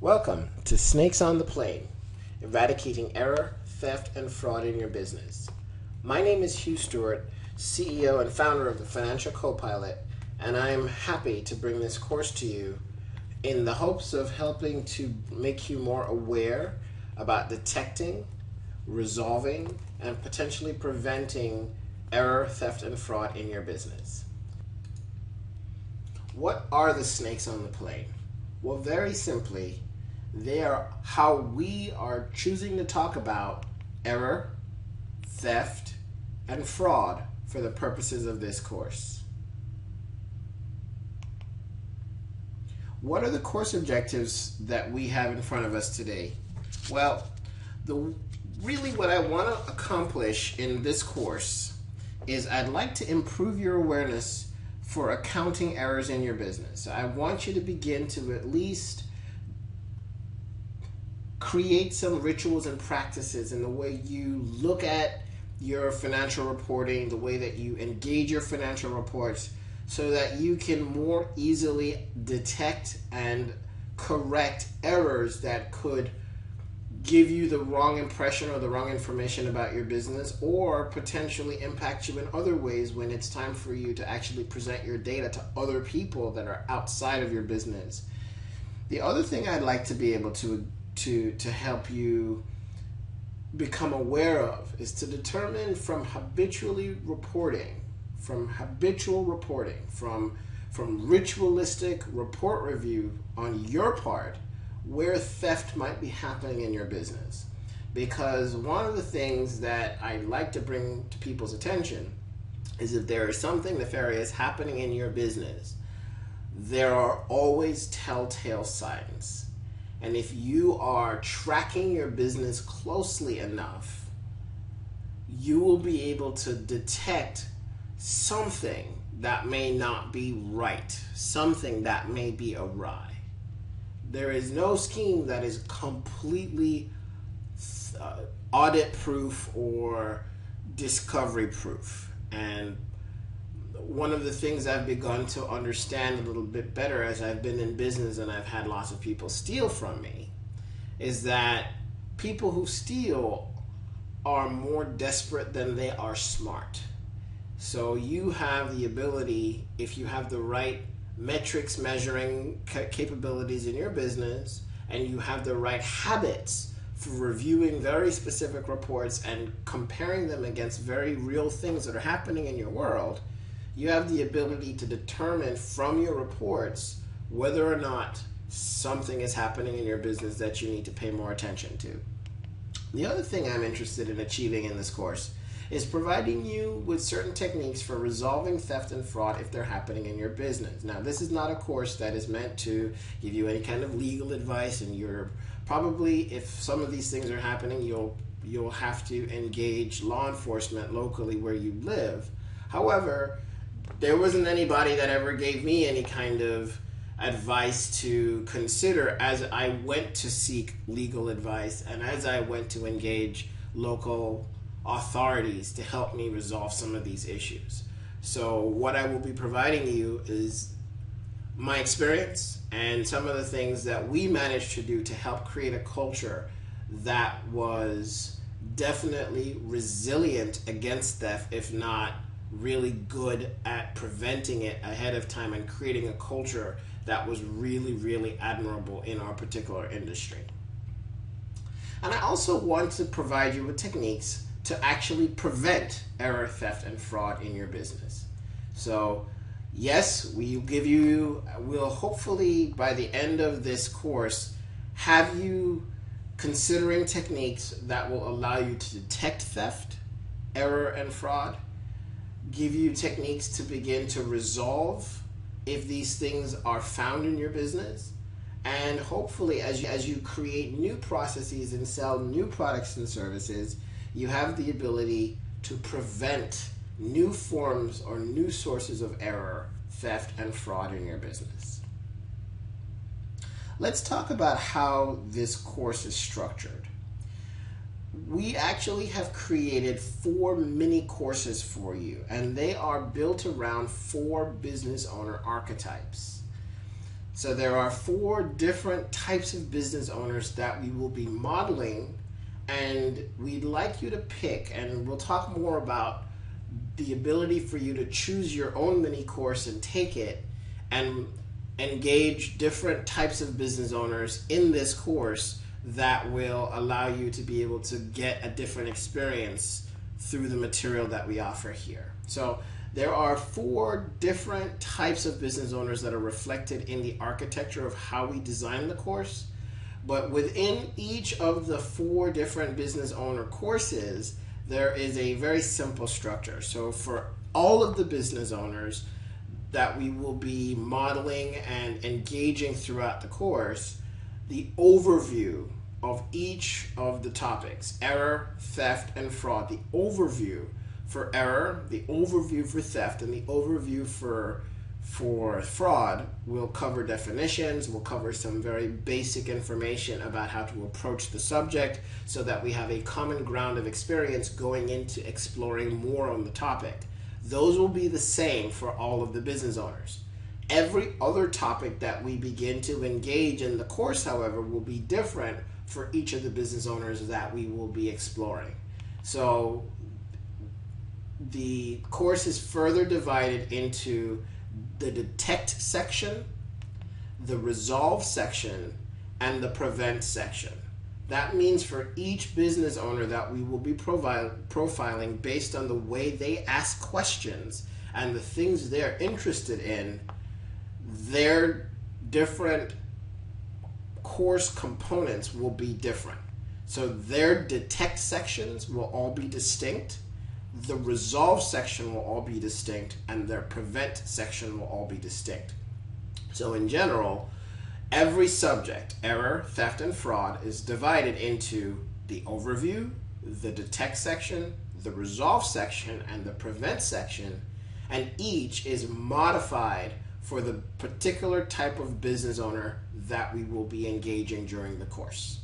Welcome to Snakes on the Plane, eradicating error, theft, and fraud in your business. My name is Hugh Stewart, CEO and founder of the Financial Copilot, and I am happy to bring this course to you in the hopes of helping to make you more aware about detecting, resolving, and potentially preventing error, theft, and fraud in your business. What are the snakes on the plane? Well, very simply, they are how we are choosing to talk about error, theft, and fraud for the purposes of this course. What are the course objectives that we have in front of us today? Well, really what I want to accomplish in this course is I'd like to improve your awareness for accounting errors in your business. I want you to begin to at least create some rituals and practices in the way you look at your financial reporting, the way that you engage your financial reports, so that you can more easily detect and correct errors that could give you the wrong impression or the wrong information about your business, or potentially impact you in other ways when it's time for you to actually present your data to other people that are outside of your business. The other thing I'd like to be able to help you become aware of is to determine from habitual reporting, from ritualistic report review on your part, where theft might be happening in your business. Because one of the things that I like to bring to people's attention is if there is something nefarious happening in your business, there are always telltale signs. And if you are tracking your business closely enough, you will be able to detect something that may not be right, something that may be awry. There is no scheme that is completely audit proof or discovery proof. And one of the things I've begun to understand a little bit better as I've been in business and I've had lots of people steal from me is that people who steal are more desperate than they are smart. So you have the ability, if you have the right metrics measuring capabilities in your business and you have the right habits for reviewing very specific reports and comparing them against very real things that are happening in your world, you have the ability to determine from your reports whether or not something is happening in your business that you need to pay more attention to. The other thing I'm interested in achieving in this course is providing you with certain techniques for resolving theft and fraud if they're happening in your business. Now, this is not a course that is meant to give you any kind of legal advice, and you're probably, if some of these things are happening, you'll have to engage law enforcement locally where you live. However, there wasn't anybody that ever gave me any kind of advice to consider as I went to seek legal advice and as I went to engage local authorities to help me resolve some of these issues. So what I will be providing you is my experience and some of the things that we managed to do to help create a culture that was definitely resilient against theft, if not really good at preventing it ahead of time and creating a culture that was really, really admirable in our particular industry. And I also want to provide you with techniques to actually prevent error, theft, and fraud in your business. So yes, we'll hopefully by the end of this course have you considering techniques that will allow you to detect theft, error, and fraud, give you techniques to begin to resolve if these things are found in your business, and hopefully as you create new processes and sell new products and services, you have the ability to prevent new forms or new sources of error, theft, and fraud in your business. Let's talk about how this course is structured. We actually have created 4 mini courses for you, and they are built around 4 business owner archetypes. So there are 4 different types of business owners that we will be modeling, and we'd like you to pick, and we'll talk more about the ability for you to choose your own mini course and take it and engage different types of business owners in this course that will allow you to be able to get a different experience through the material that we offer here. So there are 4 different types of business owners that are reflected in the architecture of how we design the course. But within each of the 4 different business owner courses, there is a very simple structure. So for all of the business owners that we will be modeling and engaging throughout the course, the overview of each of the topics, error, theft, and fraud, the overview for error, the overview for theft, and the overview for fraud will cover definitions, will cover some very basic information about how to approach the subject so that we have a common ground of experience going into exploring more on the topic. Those will be the same for all of the business owners. Every other topic that we begin to engage in the course, however, will be different for each of the business owners that we will be exploring. So the course is further divided into the detect section, the resolve section, and the prevent section. That means for each business owner that we will be profiling based on the way they ask questions and the things they're interested in, their different course components will be different. So their detect sections will all be distinct, the resolve section will all be distinct, and their prevent section will all be distinct. So in general, every subject, error, theft, and fraud, is divided into the overview, the detect section, the resolve section, and the prevent section, and each is modified for the particular type of business owner that we will be engaging during the course.